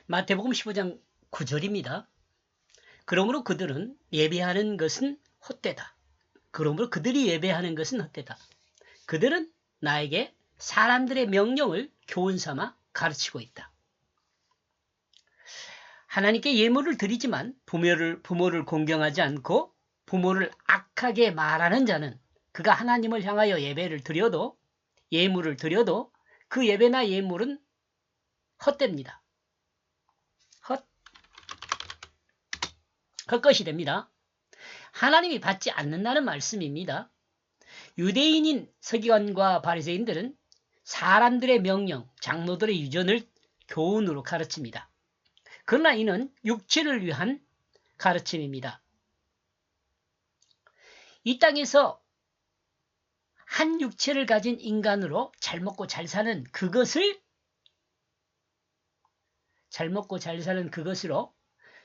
마태복음 15장 9절입니다. 그러므로 그들은 예배하는 것은 헛되다. 그러므로 그들이 예배하는 것은 헛되다. 그들은 나에게 사람들의 명령을 교훈 삼아 가르치고 있다. 하나님께 예물을 드리지만 부모를 공경하지 않고 부모를 악하게 말하는 자는 그가 하나님을 향하여 예물을 드려도 그 예배나 예물은 헛됩니다. 헛것이 됩니다. 하나님이 받지 않는다는 말씀입니다. 유대인인 서기관과 바리새인들은 사람들의 명령, 장로들의 유전을 교훈으로 가르칩니다. 그러나 이는 육체를 위한 가르침입니다. 이 땅에서 한 육체를 가진 인간으로 잘 먹고 잘 사는 그것으로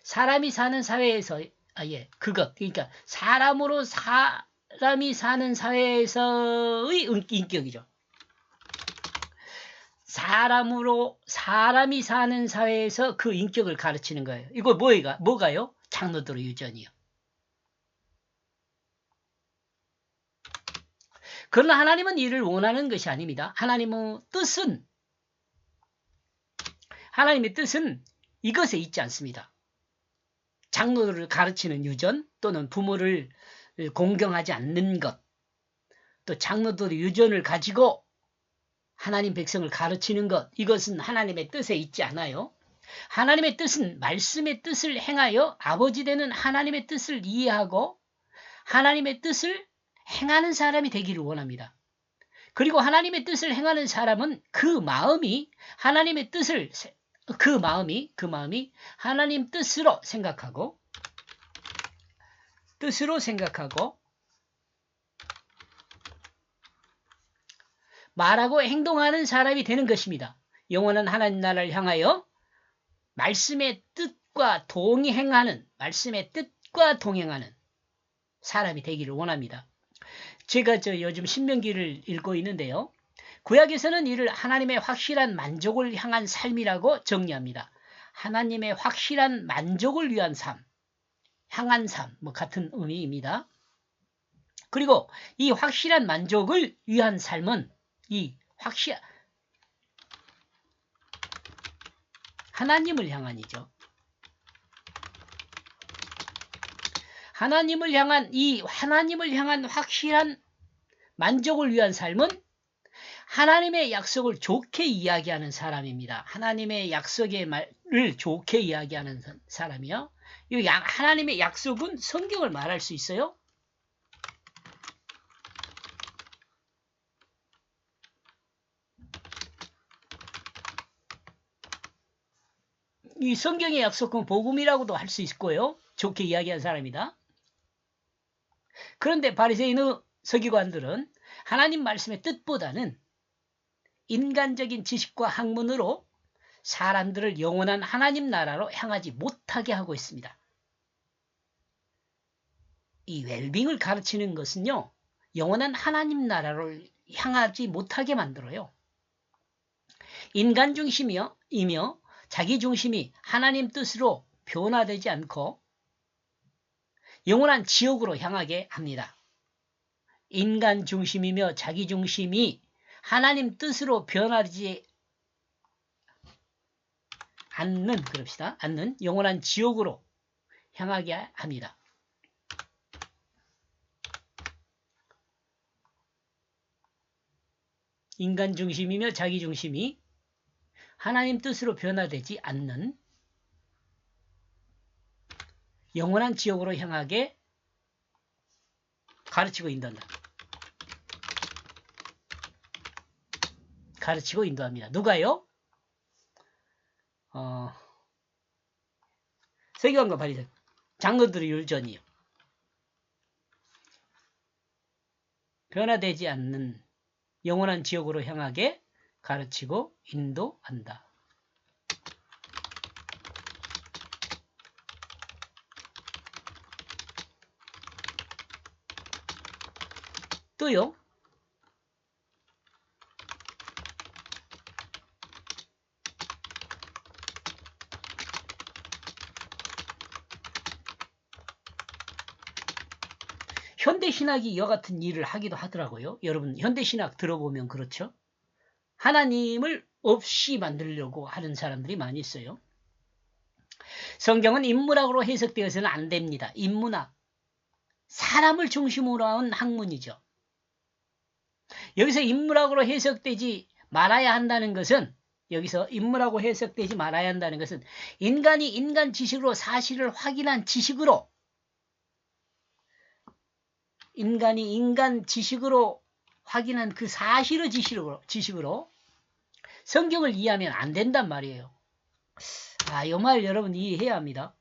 사람이 사는 사회에서 그러니까 사람이 사는 사회에서의 인격이죠. 사람이 사는 사회에서 그 인격을 가르치는 거예요. 이거 뭐가요? 장로들의 유전이요. 그러나 하나님은 이를 원하는 것이 아닙니다. 하나님의 뜻은 이것에 있지 않습니다. 장로들을 가르치는 유전 또는 부모를 공경하지 않는 것, 또 장로들의 유전을 가지고 하나님 백성을 가르치는 것, 이것은 하나님의 뜻에 있지 않아요. 하나님의 뜻은 말씀의 뜻을 행하여 아버지 되는 하나님의 뜻을 이해하고 하나님의 뜻을 행하는 사람이 되기를 원합니다. 그리고 하나님의 뜻을 행하는 사람은 그 마음이 하나님 뜻으로 생각하고 말하고 행동하는 사람이 되는 것입니다. 영원한 하나님 나라를 향하여 말씀의 뜻과 동행하는 사람이 되기를 원합니다. 제가 요즘 신명기를 읽고 있는데요. 구약에서는 이를 하나님의 확실한 만족을 향한 삶이라고 정리합니다. 하나님의 확실한 만족을 위한 삶, 향한 삶, 같은 의미입니다. 그리고 이 확실한 만족을 위한 삶은 하나님을 향한이죠. 하나님을 향한 확실한 만족을 위한 삶은 하나님의 약속을 좋게 이야기하는 사람입니다. 하나님의 약속의 말을 좋게 이야기하는 사람이요. 이 하나님의 약속은 성경을 말할 수 있어요. 이 성경의 약속은 복음이라고도 할 수 있고요. 좋게 이야기한 사람이다. 그런데 바리새인의 서기관들은 하나님 말씀의 뜻보다는 인간적인 지식과 학문으로 사람들을 영원한 하나님 나라로 향하지 못하게 하고 있습니다. 이 웰빙을 가르치는 것은요, 영원한 하나님 나라를 향하지 못하게 만들어요. 인간 중심이며 자기 중심이 하나님 뜻으로 변화되지 않고 영원한 지옥으로 향하게 합니다. 인간 중심이며 자기 중심이 하나님 뜻으로 변하지 않는 영원한 지옥으로 향하게 합니다. 인간 중심이며 자기 중심이 하나님 뜻으로 변화되지 않는 영원한 지옥으로 향하게 가르치고 인도합니다. 누가요? 서기관과 바리새인, 장로들의 유전이요. 변화되지 않는 영원한 지옥으로 향하게 가르치고 인도한다. 또요. 현대신학이 이와 같은 일을 하기도 하더라고요. 여러분 현대신학 들어보면 그렇죠. 하나님을 없이 만들려고 하는 사람들이 많이 있어요. 성경은 인문학으로 해석되어서는 안 됩니다. 인문학, 사람을 중심으로 한 학문이죠. 여기서 인문학으로 해석되지 말아야 한다는 것은, 여기서 인문학으로 해석되지 말아야 한다는 것은 인간이 인간 지식으로 사실을 확인한 지식으로, 인간이 인간 지식으로 확인한 그 사실의 지식으로 성경을 이해하면 안 된단 말이에요. 이 말 여러분 이해해야 합니다.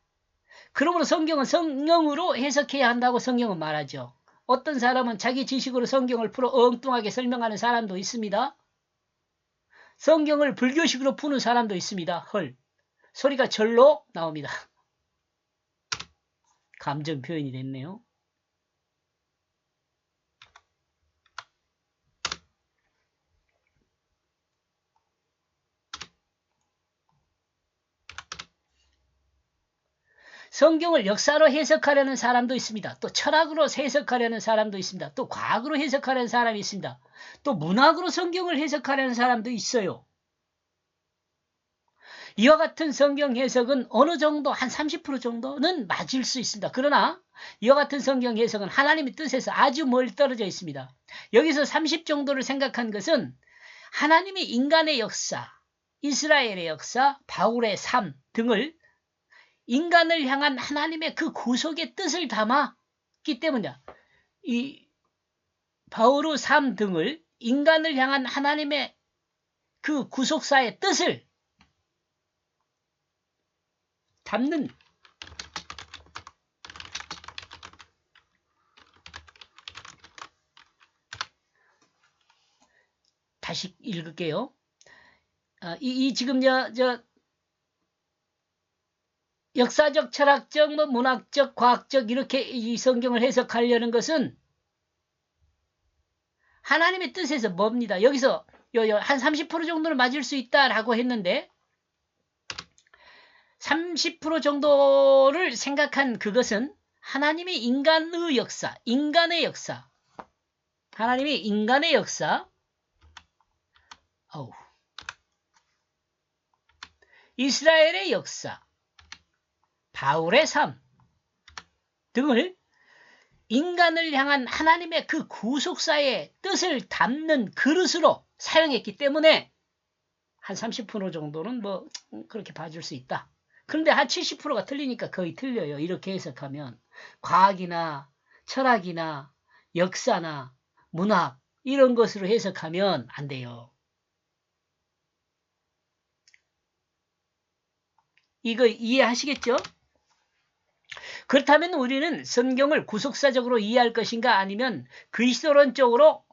그러므로 성경은 성령으로 해석해야 한다고 성경은 말하죠. 어떤 사람은 자기 지식으로 성경을 풀어 엉뚱하게 설명하는 사람도 있습니다. 성경을 불교식으로 푸는 사람도 있습니다. 헐, 소리가 절로 나옵니다. 감정 표현이 됐네요. 성경을 역사로 해석하려는 사람도 있습니다. 또 철학으로 해석하려는 사람도 있습니다. 또 과학으로 해석하려는 사람이 있습니다. 또 문학으로 성경을 해석하려는 사람도 있어요. 이와 같은 성경 해석은 어느 정도 한 30% 정도는 맞을 수 있습니다. 그러나 이와 같은 성경 해석은 하나님의 뜻에서 아주 멀리 떨어져 있습니다. 여기서 30 정도를 생각한 것은 하나님의 인간의 역사, 이스라엘의 역사, 바울의 삶 등을 인간을 향한 하나님의 그 구속의 뜻을 담았기 때문이다. 이 바울의 삶 등을 인간을 향한 하나님의 그 구속사의 뜻을 담는, 다시 읽을게요. 지금 역사적, 철학적, 문학적, 과학적 이렇게 이 성경을 해석하려는 것은 하나님의 뜻에서 멉니다. 여기서 한 30% 정도는 맞을 수 있다라고 했는데 30% 정도를 생각한 그것은 하나님의 인간의 역사, 인간의 역사, 하나님의 인간의 역사, 이스라엘의 역사, 바울의 삶 등을 인간을 향한 하나님의 그 구속사의 뜻을 담는 그릇으로 사용했기 때문에 한 30% 정도는 그렇게 봐줄 수 있다. 그런데 한 70%가 틀리니까 거의 틀려요. 이렇게 해석하면 과학이나 철학이나 역사나 문학 이런 것으로 해석하면 안 돼요. 이거 이해하시겠죠? 그렇다면 우리는 성경을 구속사적으로 이해할 것인가 아니면 그리스도론적으로,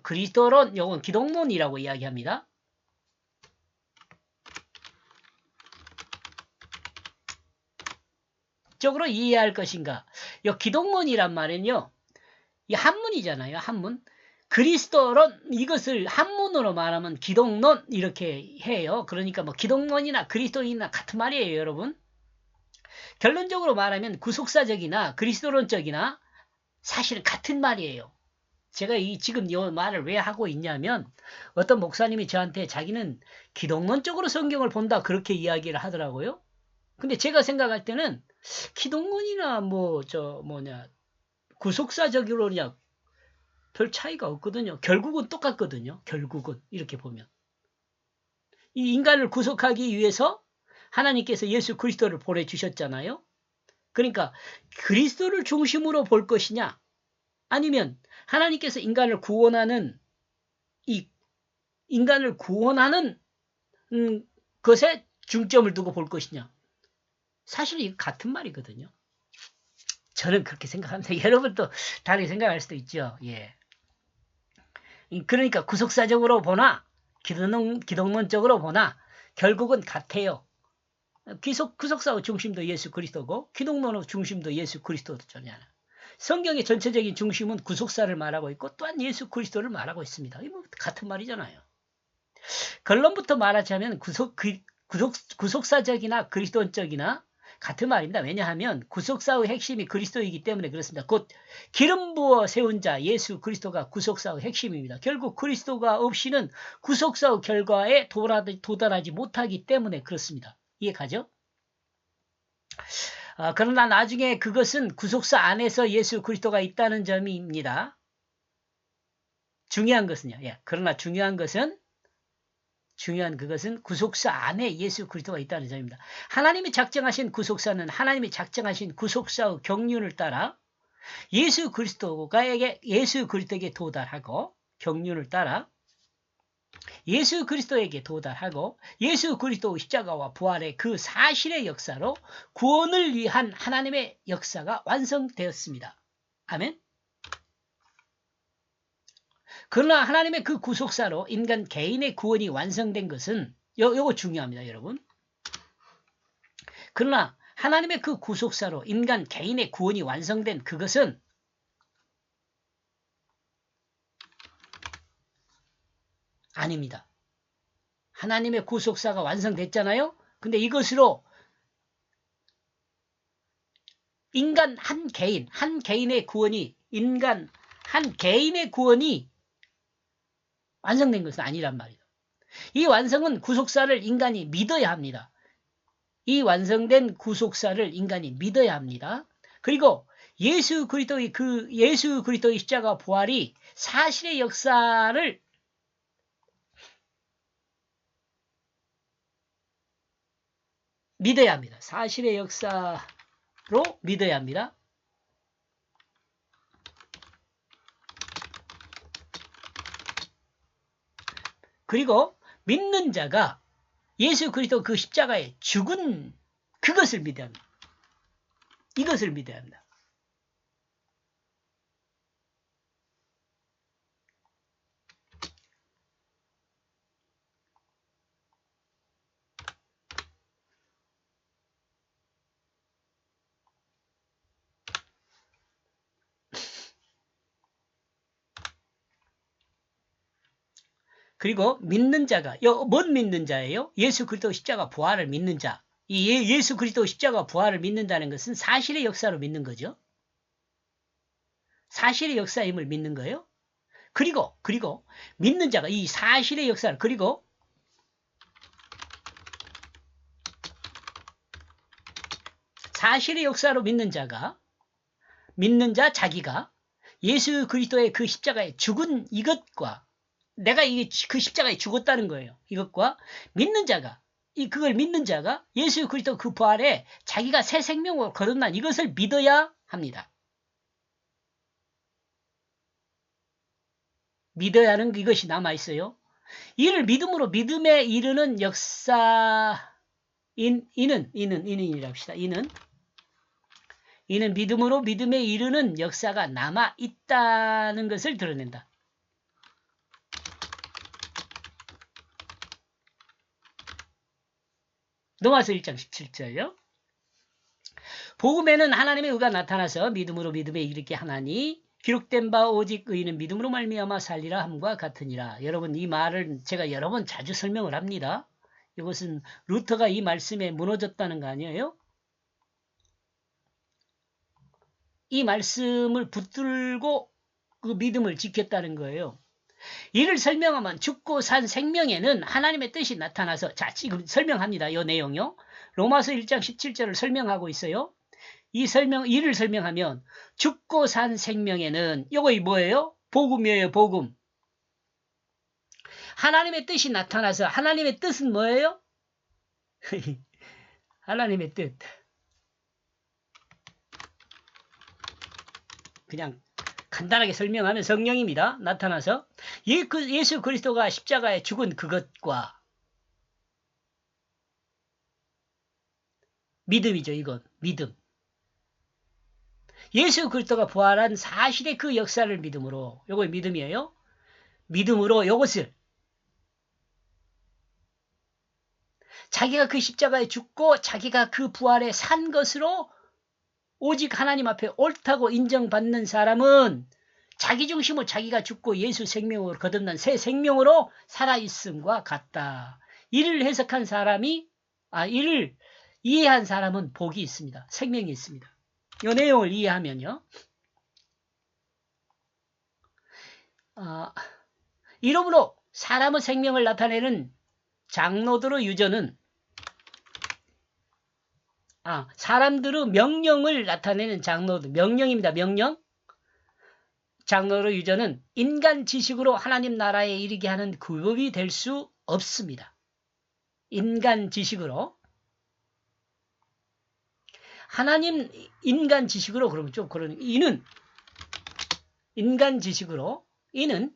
그리스도론, 요건 기독론이라고 이야기합니다. 적으로 이해할 것인가? 이 기독론이란 말은요, 이 한문이잖아요. 한문. 그리스도론, 이것을 한문으로 말하면 기독론 이렇게 해요. 그러니까 기독론이나 그리스도인이나 같은 말이에요, 여러분. 결론적으로 말하면 구속사적이나 그리스도론적이나 사실은 같은 말이에요. 제가 지금 이 말을 왜 하고 있냐면 어떤 목사님이 저한테 자기는 기독론적으로 성경을 본다 그렇게 이야기를 하더라고요. 근데 제가 생각할 때는 기독론이나 구속사적으로냐 별 차이가 없거든요. 결국은 똑같거든요. 결국은 이렇게 보면 이 인간을 구속하기 위해서 하나님께서 예수 그리스도를 보내주셨잖아요. 그러니까 그리스도를 중심으로 볼 것이냐 아니면 하나님께서 인간을 구원하는 것에 중점을 두고 볼 것이냐. 사실 이거 같은 말이거든요. 저는 그렇게 생각합니다. 여러분도 다르게 생각할 수도 있죠. 예. 그러니까 구속사적으로 보나 기독론적으로 보나 결국은 같아요. 구속사의 중심도 예수 그리스도고 기독론의 중심도 예수 그리스도잖아요. 성경의 전체적인 중심은 구속사를 말하고 있고 또한 예수 그리스도를 말하고 있습니다. 이거 같은 말이잖아요. 결론부터 말하자면 구속사적이나 그리스도적이나 같은 말입니다. 왜냐하면 구속사의 핵심이 그리스도이기 때문에 그렇습니다. 곧 기름 부어 세운 자 예수 그리스도가 구속사의 핵심입니다. 결국 그리스도가 없이는 구속사의 결과에 도달하지 못하기 때문에 그렇습니다. 이해가죠? 그러나 나중에 그것은 구속사 안에서 예수 그리스도가 있다는 점입니다. 중요한 것은요. 그러나 중요한 그것은 구속사 안에 예수 그리스도가 있다는 점입니다. 하나님이 작정하신 구속사는 하나님이 작정하신 구속사의 경륜을 따라 예수 그리스도에게 도달하고 경륜을 따라 예수 그리스도에게 도달하고 예수 그리스도 십자가와 부활의 그 사실의 역사로 구원을 위한 하나님의 역사가 완성되었습니다. 아멘. 그러나 하나님의 그 구속사로 인간 개인의 구원이 완성된 것은 요거 중요합니다, 여러분. 그러나 하나님의 그 구속사로 인간 개인의 구원이 완성된 그것은 아닙니다. 하나님의 구속사가 완성됐잖아요. 근데 이것으로 인간 한 개인의 구원이 완성된 것은 아니란 말이에요. 이 완성은 구속사를 인간이 믿어야 합니다. 이 완성된 구속사를 인간이 믿어야 합니다. 그리고 예수 그리스도의 십자가 부활이 사실의 역사를 믿어야 합니다. 사실의 역사로 믿어야 합니다. 그리고 믿는 자가 예수 그리스도 그 십자가에 죽은 그것을 믿어야 합니다. 이것을 믿어야 합니다. 그리고 믿는 자가 뭔 믿는 자예요? 예수 그리스도 십자가 부활을 믿는 자. 이 예수 그리스도 십자가 부활을 믿는다는 것은 사실의 역사로 믿는 거죠. 사실의 역사임을 믿는 거예요. 그리고 믿는 자가 이 사실의 역사를 그리고 사실의 역사로 믿는 자기가 예수 그리스도의 그 십자가에 죽은 이것과 내가 그 십자가에 죽었다는 거예요. 이것과 그걸 믿는 자가 예수 그리스도 그 부활에 자기가 새 생명으로 거듭난 이것을 믿어야 합니다. 믿어야 하는 이것이 남아있어요. 이를 믿음으로 믿음에 이르는 이는이라 합시다. 이는 믿음으로 믿음에 이르는 역사가 남아있다는 것을 드러낸다. 로마서 1장 17절요. 복음에는 하나님의 의가 나타나서 믿음으로 믿음에 이르게 하나니 기록된 바 오직 의인은 믿음으로 말미암아 살리라 함과 같으니라. 여러분 이 말을 제가 여러 번 자주 설명을 합니다. 이것은 루터가 이 말씀에 무너졌다는 거 아니에요? 이 말씀을 붙들고 그 믿음을 지켰다는 거예요. 이를 설명하면 죽고 산 생명에는 하나님의 뜻이 나타나서 지금 설명합니다. 이 내용요. 로마서 1장 17절을 설명하고 있어요. 이를 설명하면 죽고 산 생명에는 이거 뭐예요? 복음이에요. 복음. 하나님의 뜻이 나타나서 하나님의 뜻은 뭐예요? 하나님의 뜻. 그냥 간단하게 설명하면 성령입니다. 나타나서 예수 그리스도가 십자가에 죽은 그것과 믿음이죠. 이건 믿음. 예수 그리스도가 부활한 사실의 그 역사를 믿음으로 요거 믿음이에요. 믿음으로 요것을 자기가 그 십자가에 죽고 자기가 그 부활에 산 것으로 오직 하나님 앞에 옳다고 인정받는 사람은 자기 중심으로 자기가 죽고 예수 생명으로 거듭난 새 생명으로 살아있음과 같다. 이를 해석한 사람이 이를 이해한 사람은 복이 있습니다. 생명이 있습니다. 이 내용을 이해하면요. 이러므로 사람의 생명을 나타내는 장로들의 유전은 사람들의 명령을 나타내는 장로들, 명령입니다. 명령. 장로의 유전은 인간 지식으로 하나님 나라에 이르게 하는 규범이 될 수 없습니다. 인간 지식으로. 하나님 인간 지식으로 그러면 좀 그러는 이는 인간 지식으로 이는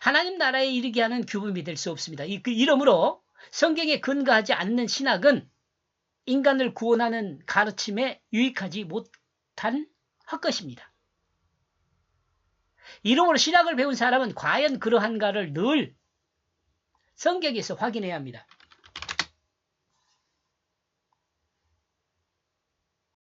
하나님 나라에 이르게 하는 규범이 될 수 없습니다. 이러므로 성경에 근거하지 않는 신학은 인간을 구원하는 가르침에 유익하지 못한 헛것입니다. 이러므로 신학을 배운 사람은 과연 그러한가를 늘 성경에서 확인해야 합니다.